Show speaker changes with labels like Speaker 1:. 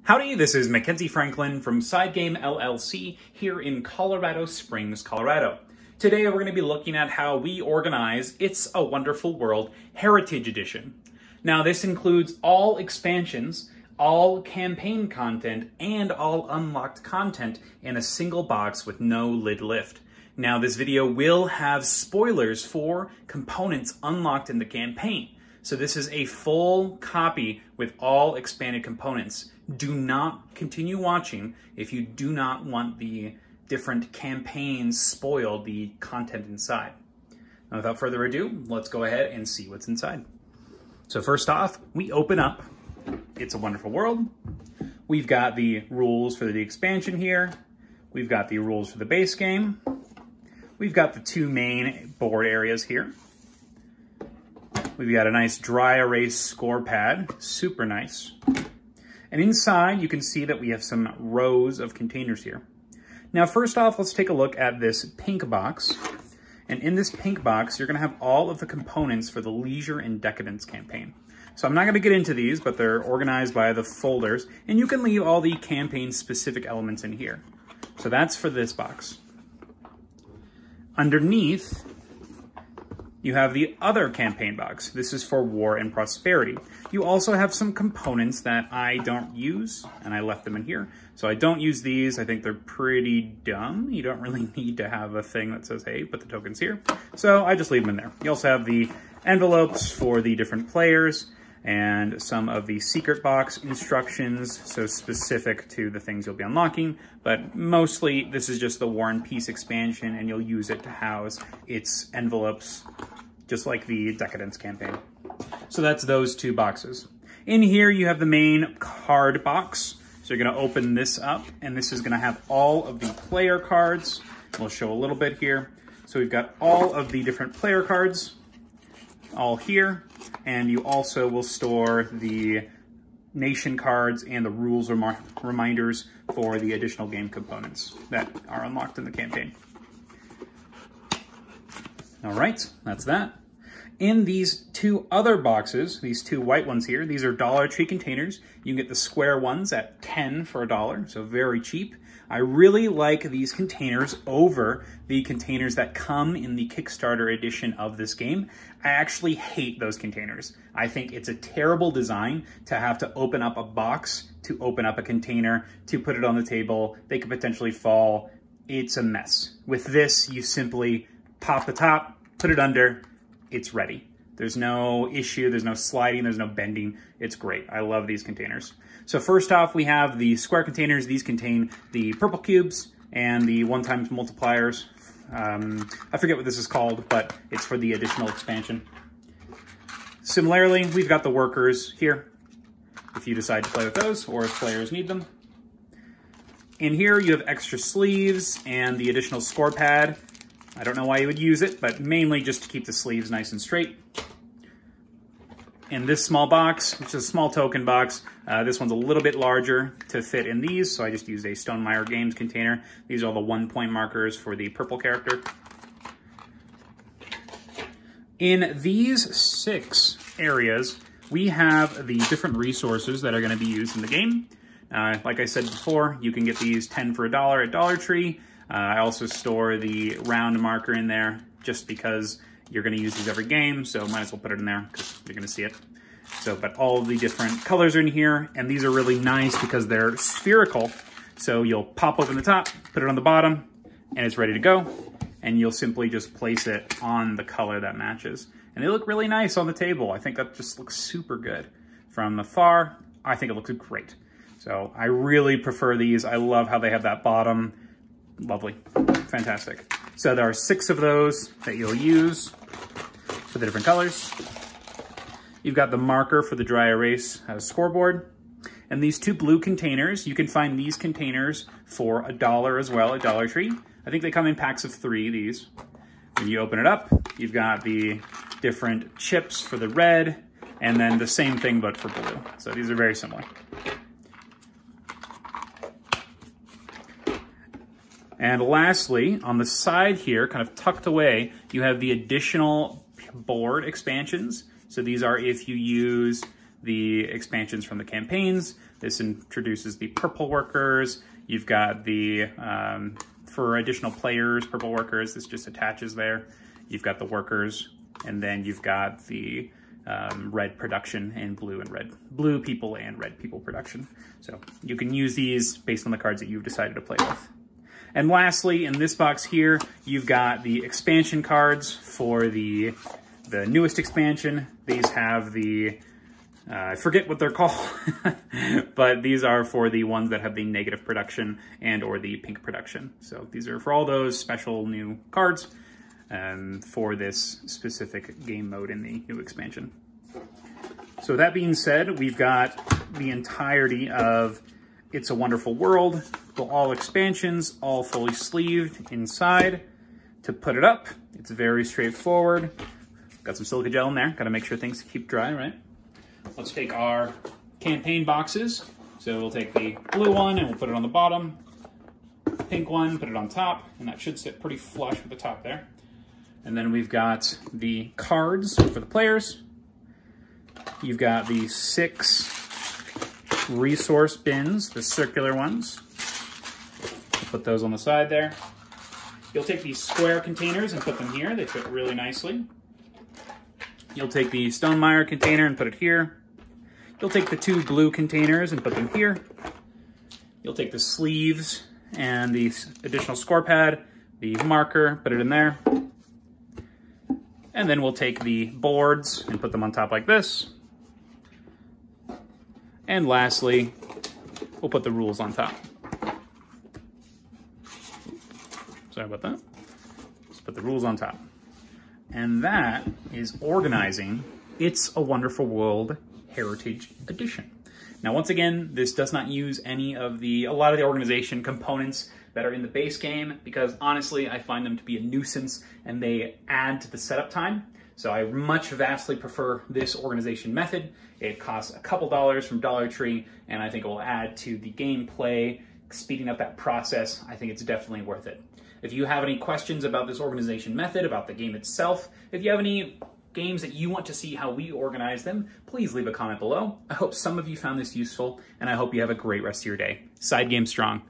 Speaker 1: Howdy, this is Mackenzie Franklin from SideGame LLC here in Colorado Springs, Colorado. Today we're going to be looking at how we organize It's a Wonderful World Heritage Edition. Now this includes all expansions, all campaign content, and all unlocked content in a single box with no lid lift. Now this video will have spoilers for components unlocked in the campaign. So this is a full copy with all expanded components. Do not continue watching if you do not want the different campaigns spoil the content inside. Now, without further ado, let's go ahead and see what's inside. So first off, we open up It's a Wonderful World. We've got the rules for the expansion here. We've got the rules for the base game. We've got the two main board areas here. We've got a nice dry erase score pad, super nice. And inside you can see that we have some rows of containers here. Now first off, let's take a look at this pink box. And in this pink box, you're gonna have all of the components for the Leisure and Decadence campaign. So I'm not gonna get into these, but they're organized by the folders, and you can leave all the campaign specific elements in here. So that's for this box. Underneath, you have the other campaign box. This is for War and Prosperity. You also have some components that I don't use, and I left them in here. So I don't use these. I think they're pretty dumb. You don't really need to have a thing that says, hey, put the tokens here. So I just leave them in there. You also have the envelopes for the different players and some of the secret box instructions, so specific to the things you'll be unlocking. But mostly, this is just the War and Peace expansion, and you'll use it to house its envelopes, just like the Decadence campaign. So that's those two boxes. In here, you have the main card box. So you're gonna open this up, and this is gonna have all of the player cards. We'll show a little bit here. So we've got all of the different player cards all here, and you also will store the nation cards and the rules reminders for the additional game components that are unlocked in the campaign. All right, that's that. In these two other boxes, these two white ones here, these are Dollar Tree containers. You can get the square ones at 10 for $1, so very cheap. I really like these containers over the containers that come in the Kickstarter edition of this game. I actually hate those containers. I think it's a terrible design to have to open up a box, to open up a container, to put it on the table. They could potentially fall. It's a mess. With this, you simply pop the top, put it under, it's ready. There's no issue, there's no sliding, there's no bending. It's great. I love these containers. So first off, we have the square containers. These contain the purple cubes and the one-time multipliers. I forget what this is called, but it's for the additional expansion. Similarly, we've got the workers here, if you decide to play with those, or if players need them. In here, you have extra sleeves and the additional score pad. I don't know why you would use it, but mainly just to keep the sleeves nice and straight. In this small box, which is a small token box, this one's a little bit larger to fit in these, so I just used a Stonemaier Games container. These are all the 1-point markers for the purple character. In these 6 areas, we have the different resources that are going to be used in the game. Like I said before, you can get these 10 for $1 at Dollar Tree. I also store the round marker in there just because you're going to use these every game, so might as well put it in there because you're going to see it. So, but all of the different colors are in here, and these are really nice because they're spherical. So you'll pop open the top, put it on the bottom, and it's ready to go. And you'll simply just place it on the color that matches. And they look really nice on the table. I think that just looks super good. From afar, I think it looks great. So I really prefer these. I love how they have that bottom. Lovely, fantastic. So there are 6 of those that you'll use for the different colors. You've got the marker for the dry erase scoreboard. And these 2 blue containers, you can find these containers for $1 as well at Dollar Tree. I think they come in packs of 3, these. When you open it up, you've got the different chips for the red, and then the same thing but for blue. So these are very similar. And lastly, on the side here, kind of tucked away, you have the additional board expansions. So these are if you use the expansions from the campaigns. This introduces the purple workers. You've got the, for additional players, purple workers, this just attaches there. You've got the workers, and then you've got the red production and blue people and red people production. So you can use these based on the cards that you've decided to play with. And lastly, in this box here, you've got the expansion cards for the newest expansion. These have the, I forget what they're called, but these are for the ones that have the negative production and or the pink production. So these are for all those special new cards for this specific game mode in the new expansion. So that being said, we've got the entirety of It's a Wonderful World, all expansions, all fully sleeved inside. To put it up, it's very straightforward. Got some silica gel in there, gotta make sure things keep dry, right? Let's take our campaign boxes. So we'll take the blue one and we'll put it on the bottom. Pink one, put it on top, and that should sit pretty flush with the top there. And then we've got the cards for the players. You've got the 6 resource bins, the circular ones. We'll put those on the side there. You'll take these square containers and put them here. They fit really nicely. You'll take the Stonemaier container and put it here. You'll take the 2 blue containers and put them here. You'll take the sleeves and the additional score pad, the marker, put it in there. And then we'll take the boards and put them on top like this. And lastly, we'll put the rules on top. Sorry about that. Let's put the rules on top. And that is organizing It's a Wonderful World Heritage Edition. Now, once again, this does not use any of a lot of the organization components that are in the base game, because honestly, I find them to be a nuisance and they add to the setup time. So I vastly prefer this organization method. It costs a couple dollars from Dollar Tree, and I think it will add to the gameplay, speeding up that process. I think it's definitely worth it. If you have any questions about this organization method, about the game itself, if you have any games that you want to see how we organize them, please leave a comment below. I hope some of you found this useful, and I hope you have a great rest of your day. Side Game strong.